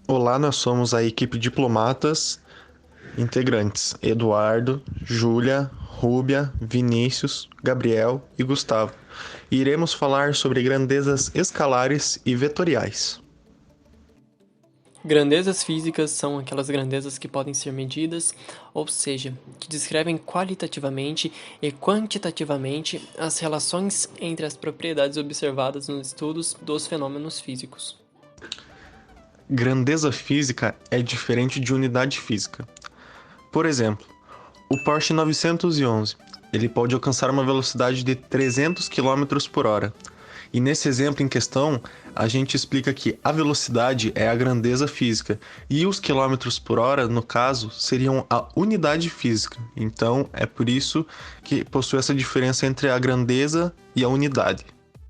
Olá, nós somos a equipe Diplomatas, integrantes Eduardo, Júlia, Rúbia, Vinícius, Gabriel e Gustavo. E iremos falar sobre grandezas escalares e vetoriais. Grandezas físicas são aquelas grandezas que podem ser medidas, ou seja, que descrevem qualitativamente e quantitativamente as relações entre as propriedades observadas nos estudos dos fenômenos físicos. Grandeza física é diferente de unidade física. Por exemplo, o Porsche 911, ele pode alcançar uma velocidade de 300 quilômetros por hora. E nesse exemplo em questão, a gente explica que a velocidade é a grandeza física e os quilômetros por hora, no caso, seriam a unidade física. Então, é por isso que possui essa diferença entre a grandeza e a unidade.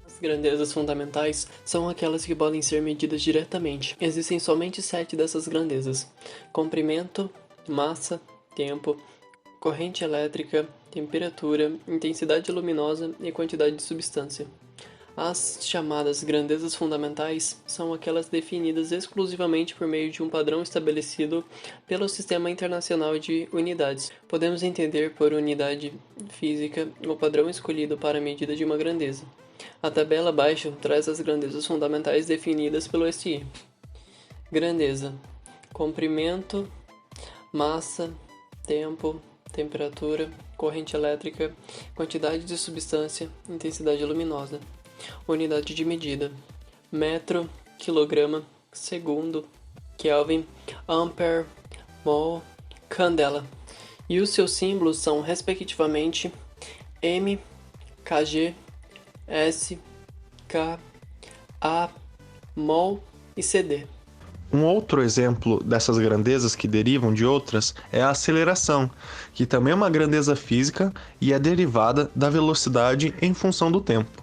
As grandezas fundamentais são aquelas que podem ser medidas diretamente. Existem somente 7 dessas grandezas: comprimento, massa, tempo, corrente elétrica, temperatura, intensidade luminosa e quantidade de substância. As chamadas grandezas fundamentais são aquelas definidas exclusivamente por meio de um padrão estabelecido pelo Sistema Internacional de Unidades. Podemos entender por unidade física o padrão escolhido para a medida de uma grandeza. A tabela abaixo traz as grandezas fundamentais definidas pelo SI. Grandeza: comprimento, massa, tempo, temperatura, corrente elétrica, quantidade de substância, intensidade luminosa. Unidade de medida: metro, quilograma, segundo, Kelvin, ampere, mol, candela. E os seus símbolos são, respectivamente, M, kg, S, K, A, mol e CD. Um outro exemplo dessas grandezas que derivam de outras é a aceleração, que também é uma grandeza física e é derivada da velocidade em função do tempo.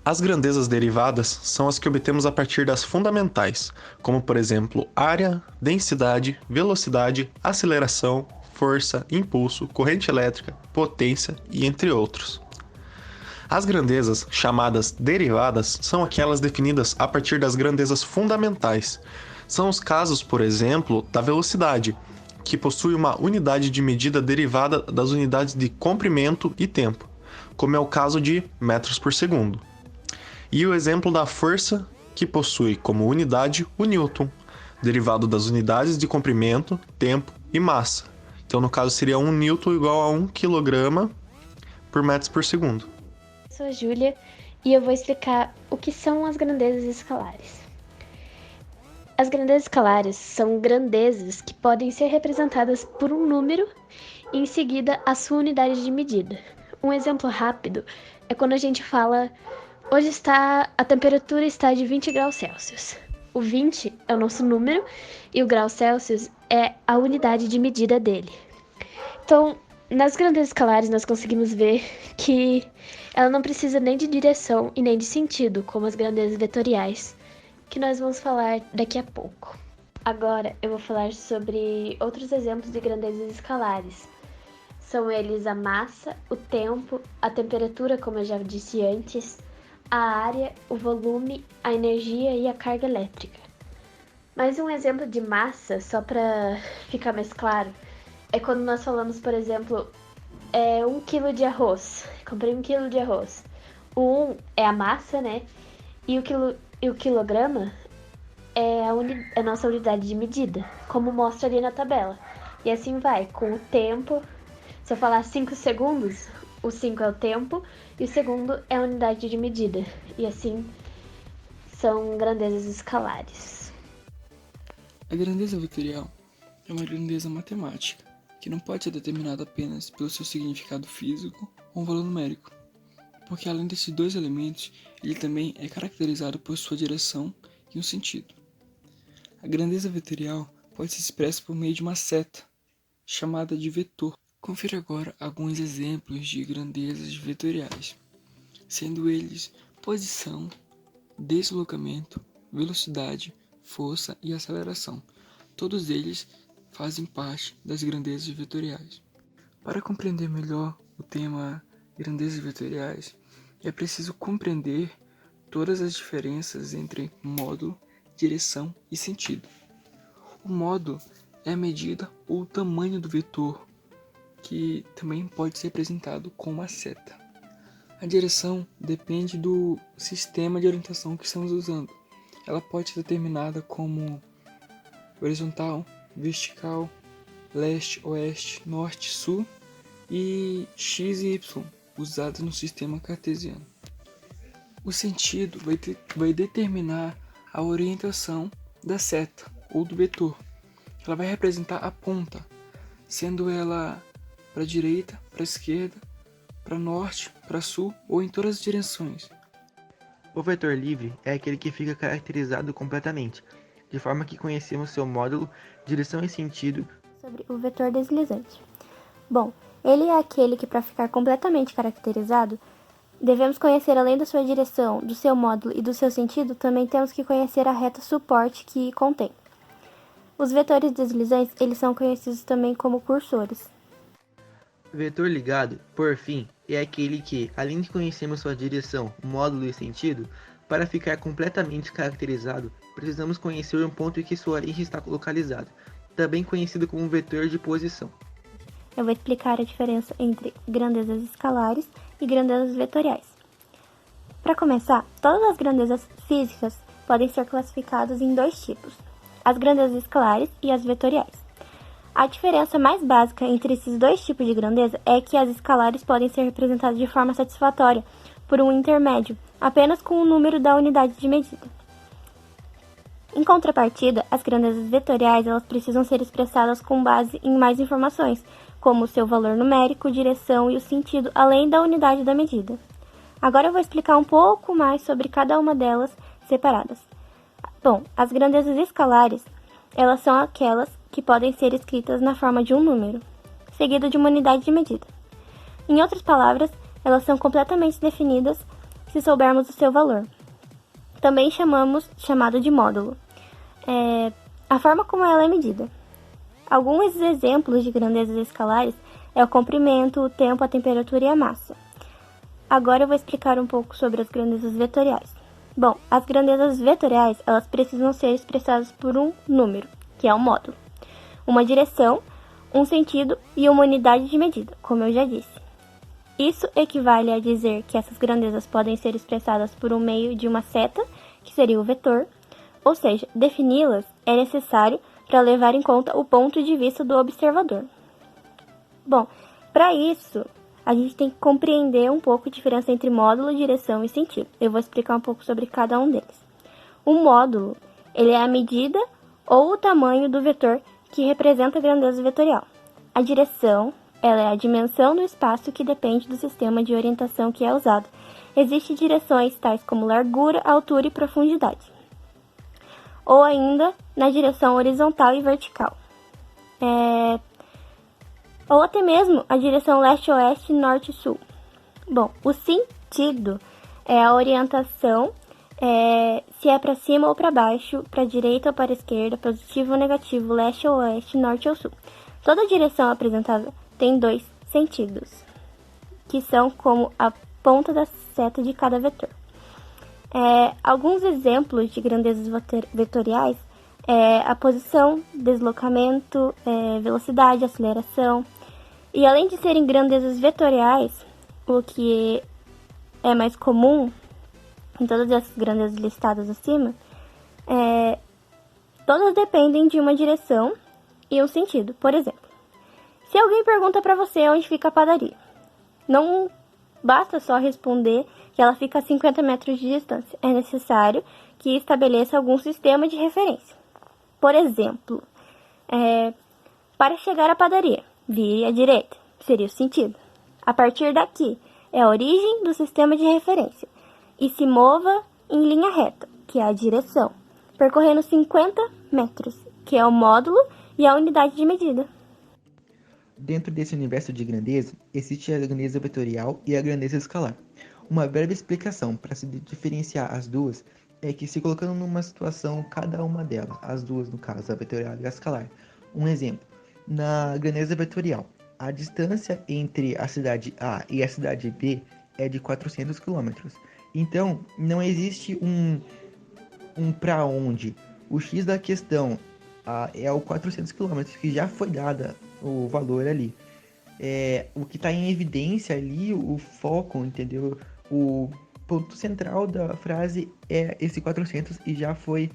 As grandezas derivadas são as que obtemos a partir das fundamentais, como por exemplo área, densidade, velocidade, aceleração, força, impulso, corrente elétrica, potência e entre outros. As grandezas chamadas derivadas são aquelas definidas a partir das grandezas fundamentais. São os casos, por exemplo, da velocidade, que possui uma unidade de medida derivada das unidades de comprimento e tempo, como é o caso de metros por segundo. E o exemplo da força, que possui como unidade o Newton, derivado das unidades de comprimento, tempo e massa. Então, no caso, seria 1 Newton igual a 1 quilograma por metros por segundo. Eu sou a Júlia e eu vou explicar o que são as grandezas escalares. As grandezas escalares são grandezas que podem ser representadas por um número e em seguida a sua unidade de medida. Um exemplo rápido é quando a gente fala: hoje a temperatura está de 20 graus Celsius. O 20 é o nosso número e o grau Celsius é a unidade de medida dele. Então, nas grandezas escalares nós conseguimos ver que ela não precisa nem de direção e nem de sentido, como as grandezas vetoriais, que nós vamos falar daqui a pouco. Agora eu vou falar sobre outros exemplos de grandezas escalares. São eles a massa, o tempo, a temperatura, como eu já disse antes, a área, o volume, a energia e a carga elétrica. Mais um exemplo de massa, só para ficar mais claro, é quando nós falamos, por exemplo, 1 kg de arroz. Comprei 1 kg de arroz. O 1 é a massa, né? E o quilograma é a nossa unidade de medida, como mostra ali na tabela. E assim vai, com o tempo. Se eu falar 5 segundos, o 5 é o tempo e o segundo é a unidade de medida. E assim são grandezas escalares. A grandeza vetorial é uma grandeza matemática, que não pode ser determinada apenas pelo seu significado físico ou um valor numérico, porque além desses dois elementos, ele também é caracterizado por sua direção e um sentido. A grandeza vetorial pode ser expressa por meio de uma seta, chamada de vetor. Confira agora alguns exemplos de grandezas vetoriais, sendo eles posição, deslocamento, velocidade, força e aceleração. Todos eles fazem parte das grandezas vetoriais. Para compreender melhor o tema grandezas vetoriais, é preciso compreender todas as diferenças entre módulo direção e sentido. O módulo é a medida ou o tamanho do vetor, que também pode ser representado com uma seta. A direção depende do sistema de orientação que estamos usando. Ela pode ser determinada como horizontal, vertical, leste, oeste, norte, sul e x e y, usados no sistema cartesiano. O sentido vai determinar a orientação da seta ou do vetor. Ela vai representar a ponta, sendo ela para a direita, para a esquerda, para norte, para sul ou em todas as direções. O vetor livre é aquele que fica caracterizado completamente, de forma que conhecemos seu módulo, direção e sentido. Sobre o vetor deslizante. Bom, ele é aquele que, para ficar completamente caracterizado, devemos conhecer, além da sua direção, do seu módulo e do seu sentido, também temos que conhecer a reta suporte que contém. Os vetores deslizantes, eles são conhecidos também como cursores. Vetor ligado, por fim, é aquele que, além de conhecermos sua direção, módulo e sentido, para ficar completamente caracterizado, precisamos conhecer um ponto em que sua origem está localizada, também conhecido como vetor de posição. Eu vou explicar a diferença entre grandezas escalares e grandezas vetoriais. Para começar, todas as grandezas físicas podem ser classificadas em dois tipos: as grandezas escalares e as vetoriais. A diferença mais básica entre esses dois tipos de grandeza é que as escalares podem ser representadas de forma satisfatória por um intermédio, apenas com o número da unidade de medida. Em contrapartida, as grandezas vetoriais elas precisam ser expressadas com base em mais informações, como o seu valor numérico, direção e o sentido, além da unidade da medida. Agora eu vou explicar um pouco mais sobre cada uma delas separadas. Bom, as grandezas escalares, elas são aquelas que podem ser escritas na forma de um número, seguido de uma unidade de medida. Em outras palavras, elas são completamente definidas se soubermos o seu valor. Também chamado de módulo. A forma como ela é medida. Alguns exemplos de grandezas escalares é o comprimento, o tempo, a temperatura e a massa. Agora eu vou explicar um pouco sobre as grandezas vetoriais. Bom, as grandezas vetoriais, elas precisam ser expressadas por um número, que é o módulo, uma direção, um sentido e uma unidade de medida, como eu já disse. Isso equivale a dizer que essas grandezas podem ser expressadas por um meio de uma seta, que seria o vetor, ou seja, defini-las é necessário para levar em conta o ponto de vista do observador. Bom, para isso, a gente tem que compreender um pouco a diferença entre módulo, direção e sentido. Eu vou explicar um pouco sobre cada um deles. O módulo, ele é a medida ou o tamanho do vetor que representa a grandeza vetorial. A direção, ela é a dimensão do espaço que depende do sistema de orientação que é usado. Existem direções tais como largura, altura e profundidade. Ou ainda na direção horizontal e vertical. Ou até mesmo a direção leste-oeste, norte-sul. Bom, o sentido é a orientação, se é para cima ou para baixo, para a direita ou para a esquerda, positivo ou negativo, leste ou oeste, norte ou sul. Toda direção apresentada tem dois sentidos, que são como a ponta da seta de cada vetor. Alguns exemplos de grandezas vetoriais é a posição, deslocamento, velocidade, aceleração. E além de serem grandezas vetoriais, o que é mais comum em todas essas grandezas listadas acima, todas dependem de uma direção e um sentido. Por exemplo, se alguém pergunta para você onde fica a padaria, não basta só responder que ela fica a 50 metros de distância. É necessário que estabeleça algum sistema de referência. Por exemplo, para chegar à padaria, vire à direita, seria o sentido. A partir daqui, é a origem do sistema de referência. E se mova em linha reta, que é a direção, percorrendo 50 metros, que é o módulo e a unidade de medida. Dentro desse universo de grandeza, existe a grandeza vetorial e a grandeza escalar. Uma breve explicação para se diferenciar as duas é que, se colocando numa situação cada uma delas, as duas no caso, a vetorial e a escalar. Um exemplo, na grandeza vetorial, a distância entre a cidade A e a cidade B é de 400 km. Então, não existe um para onde. O X da questão é o 400 km, que já foi dada o valor ali. O que está em evidência ali, o foco, entendeu? O ponto central da frase é esse 400 e já foi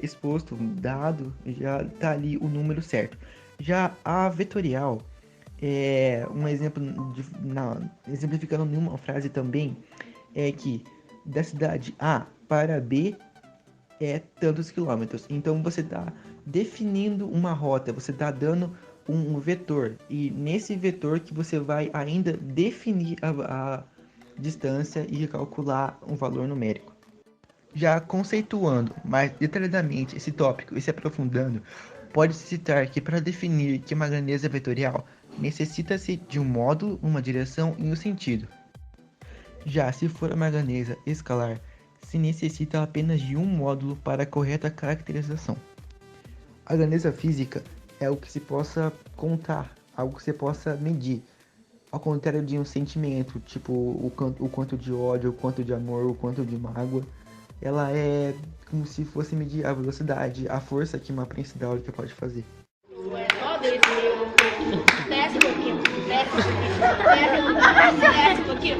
exposto, dado, já está ali o número certo. Já a vetorial um exemplo, exemplificando numa frase também, é que da cidade A para B é tantos quilômetros. Então você está definindo uma rota, você está dando um vetor, e nesse vetor que você vai ainda definir a distância e calcular um valor numérico. Já conceituando mais detalhadamente esse tópico e se aprofundando, pode-se citar que para definir que uma grandeza vetorial necessita-se de um módulo, uma direção e um sentido. Já se for uma grandeza escalar, se necessita apenas de um módulo para a correta caracterização. A grandeza física é o que se possa contar, algo que você possa medir. Ao contrário de um sentimento, tipo o quanto de ódio, o quanto de amor, o quanto de mágoa, ela é como se fosse medir a velocidade, a força que uma prensa hidráulica pode fazer. Desce um pouquinho. Desce um pouquinho.